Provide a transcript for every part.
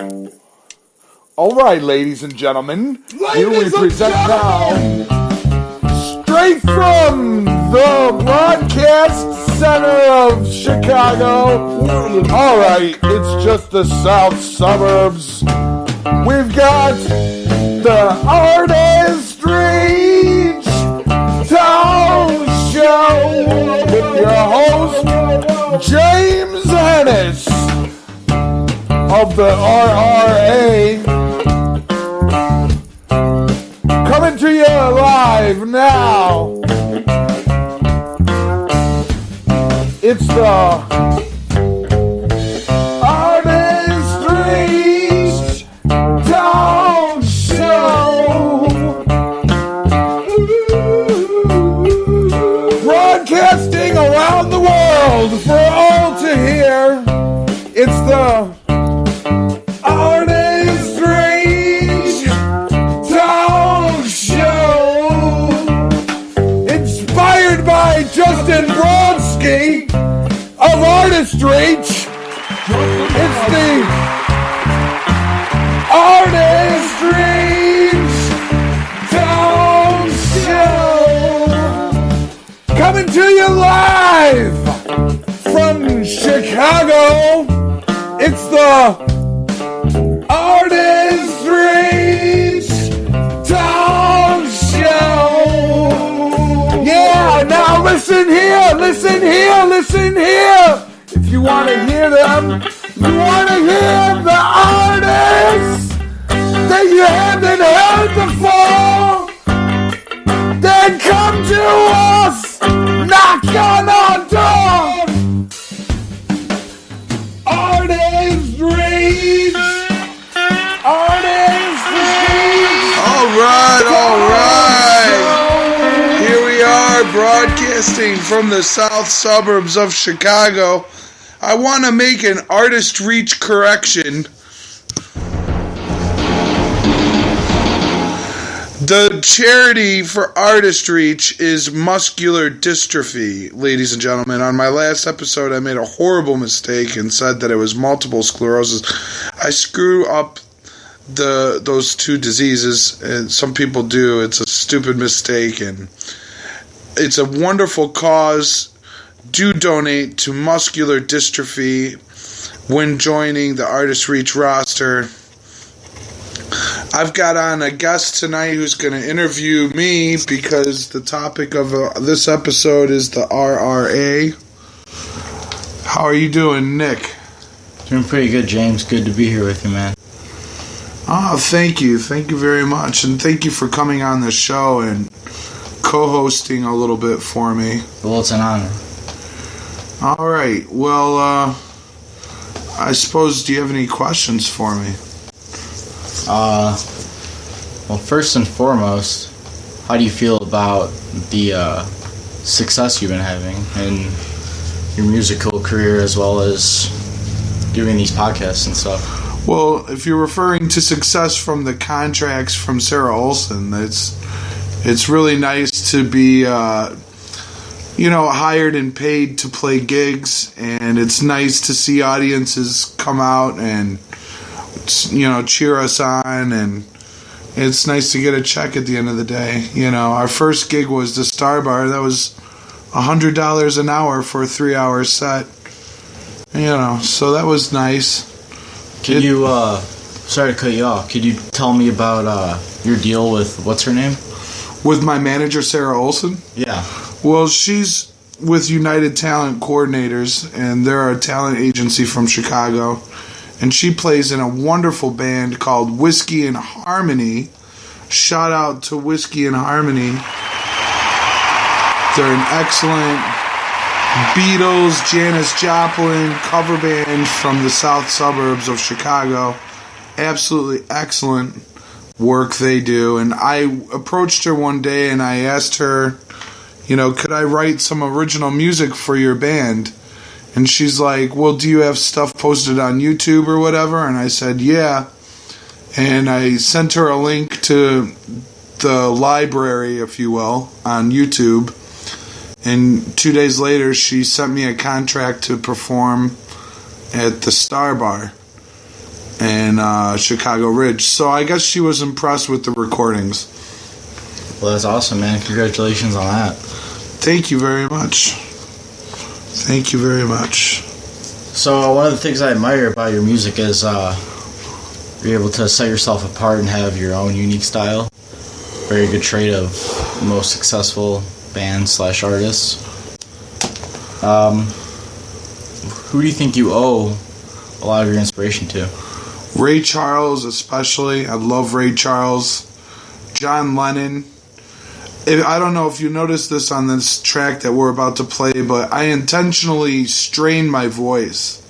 All right, ladies and gentlemen, here we present now, straight from the broadcast center of Chicago. All right, it's just the south suburbs. We've got the Artist Reach Talk Show with your host, James Ennis of the RRA. Coming to you live now. It's the Artist Reach Talk Show. Broadcasting around the world for all to hear. It's the Artist Reach Talk Show. Inspired by Justin Brodsky of Artist Reach. It's the Artist Reach Talk Show. Coming to you live from Chicago. It's the Artist Reach Talk Show. Yeah, now listen here, listen here, listen here. If you want to hear them, you want to hear the artists that you haven't heard before, then come to us, knock on our door. Artist Reach, Artist Reach. All right. Here we are broadcasting from the south suburbs of Chicago. I want to make an Artist Reach correction. The charity for Artist Reach is muscular dystrophy, ladies and gentlemen. On my last episode, I made a horrible mistake and said that it was multiple sclerosis. I screw up those two diseases, and some people do. It's a stupid mistake, and it's a wonderful cause. Do donate to muscular dystrophy when joining the Artist Reach roster. I've got on a guest tonight who's going to interview me because the topic of this episode is the RRA. How are you doing, Nick? Doing pretty good, James. Good to be here with you, man. Oh, thank you. Thank you very much. And thank you for coming on the show and co-hosting a little bit for me. Well, it's an honor. All right. Well, I suppose, do you have any questions for me? Well, first and foremost, how do you feel about the success you've been having in your musical career as well as doing these podcasts and stuff? Well, if you're referring to success from the contracts from Sarah Olson, it's really nice to be, hired and paid to play gigs, and it's nice to see audiences come out and cheer us on, and it's nice to get a check at the end of the day. Our first gig was the Star Bar. That was $100 an hour for a 3-hour set. So that was nice. Could you, sorry to cut you off, could you tell me about your deal with, what's her name? With my manager, Sarah Olson? Yeah. Well, she's with United Talent Coordinators, and they're a talent agency from Chicago. And she plays in a wonderful band called Whiskey and Harmony. Shout out to Whiskey and Harmony. They're an excellent Beatles, Janis Joplin cover band from the south suburbs of Chicago. Absolutely excellent work they do. And I approached her one day and I asked her, could I write some original music for your band? And she's like, well, do you have stuff posted on YouTube or whatever? And I said, yeah. And I sent her a link to the library, if you will, on YouTube. And 2 days later, she sent me a contract to perform at the Star Bar. and Chicago Ridge. So I guess she was impressed with the recordings. Well, that's awesome, man. Congratulations on that. Thank you very much. Thank you very much. So one of the things I admire about your music is you're able to set yourself apart and have your own unique style. Very good trait of most successful bands/artists. Who do you think you owe a lot of your inspiration to? Ray Charles, especially. I love Ray Charles. John Lennon. I don't know if you noticed this on this track that we're about to play, but I intentionally strained my voice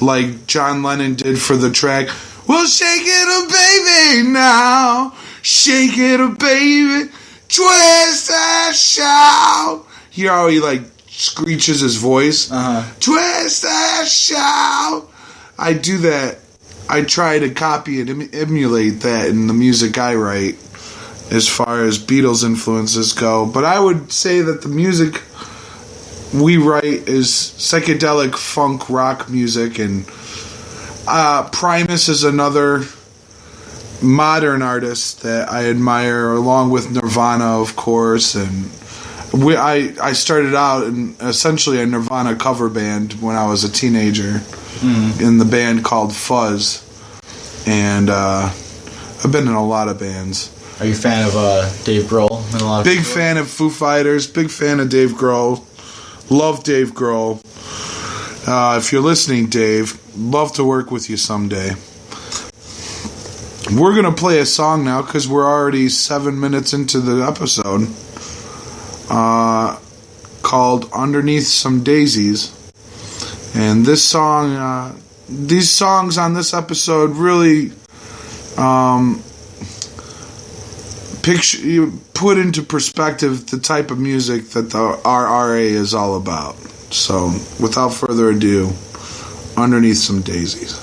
like John Lennon did for the track. Well, shake it up, baby, now. Shake it up, baby. Twist and shout. Hear how he like screeches his voice? Twist and shout. I do that. I try to copy and emulate that in the music I write as far as Beatles influences go. But I would say that the music we write is psychedelic funk rock music, and Primus is another modern artist that I admire, along with Nirvana, of course. And I started out in essentially a Nirvana cover band when I was a teenager in the band called Fuzz, and I've been in a lot of bands. Are you a fan of Dave Grohl? And a lot of big people? fan of Foo Fighters, big fan of Dave Grohl. Love Dave Grohl. If you're listening, Dave, love to work with you someday. We're going to play a song now because we're already 7 minutes into the episode, called Underneath Some Daisies. And this song, these songs on this episode really put into perspective the type of music that the RRA is all about. So, without further ado, Underneath Some Daisies.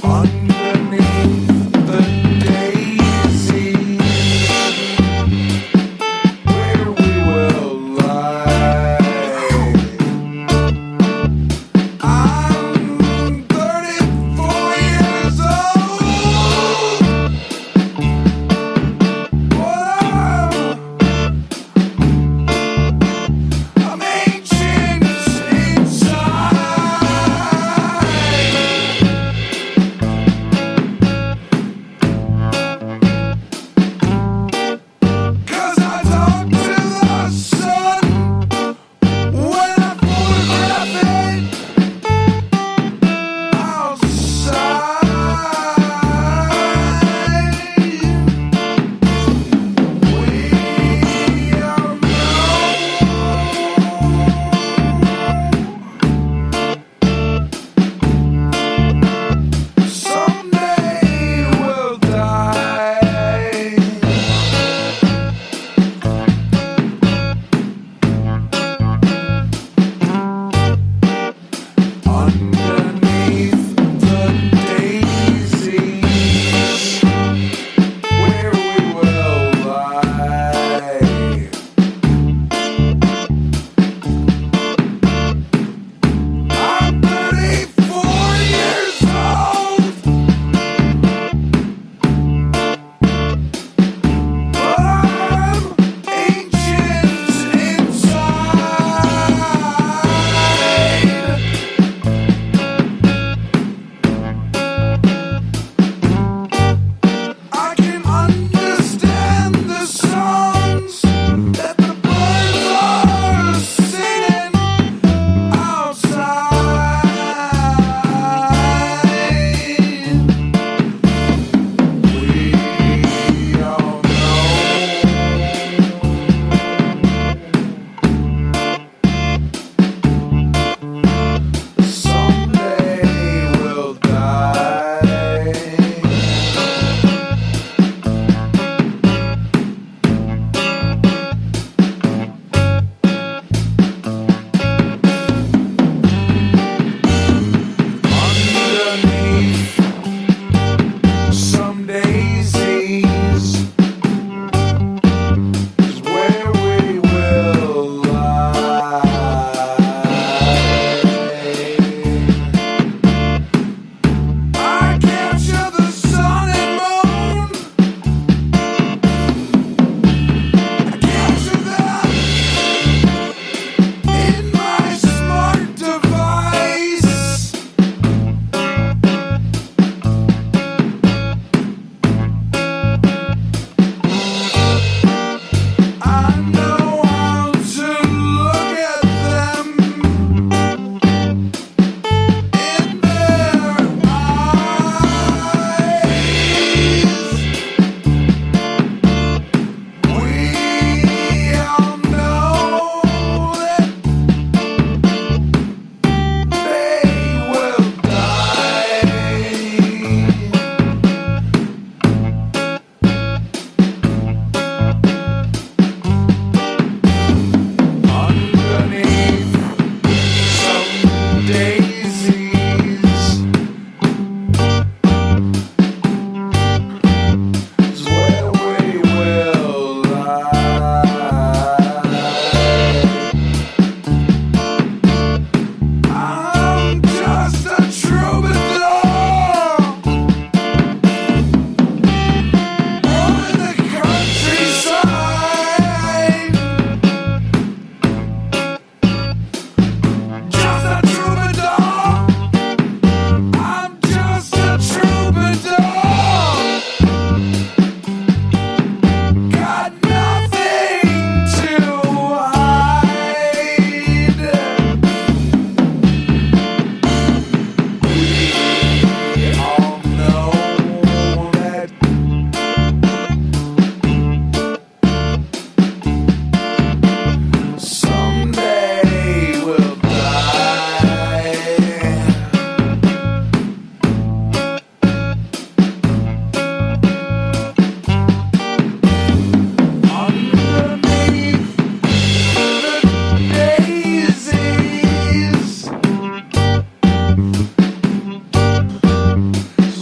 Underneath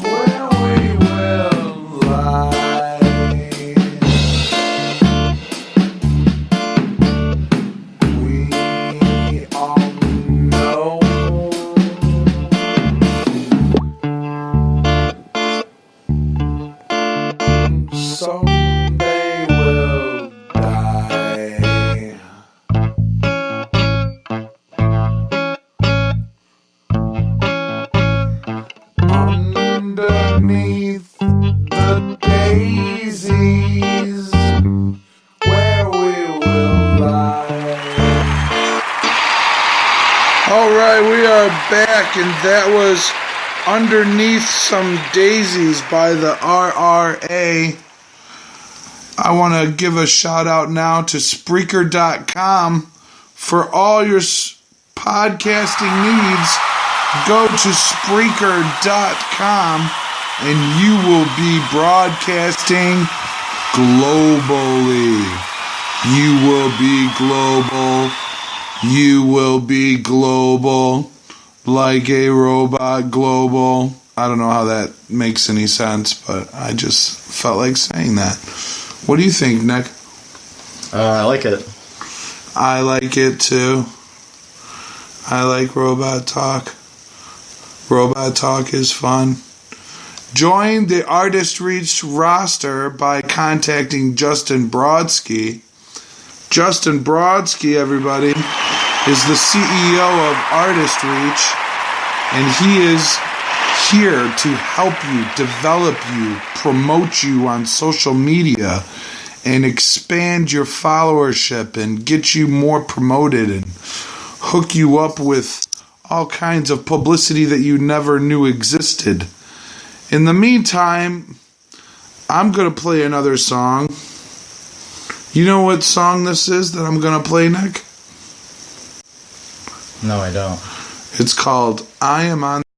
where we will lie. We all know someday we'll die. Underneath the daisies, where we will lie. All right, we are back, and that was Underneath Some Daisies by the RRA. I want to give a shout out now to Spreaker.com for all your podcasting needs. Go to Spreaker.com and you will be broadcasting globally. You will be global. You will be global. Like a robot global. I don't know how that makes any sense, but I just felt like saying that. What do you think, Nick? I like it. I like it too. I like robot talk. Robot talk is fun. Join the Artist Reach roster by contacting Justin Brodsky. Justin Brodsky, everybody, is the CEO of Artist Reach, and he is here to help you, develop you, promote you on social media, and expand your followership and get you more promoted and hook you up with all kinds of publicity that you never knew existed. In the meantime, I'm going to play another song. You know what song this is that I'm going to play, Nick? No, I don't. It's called I Am On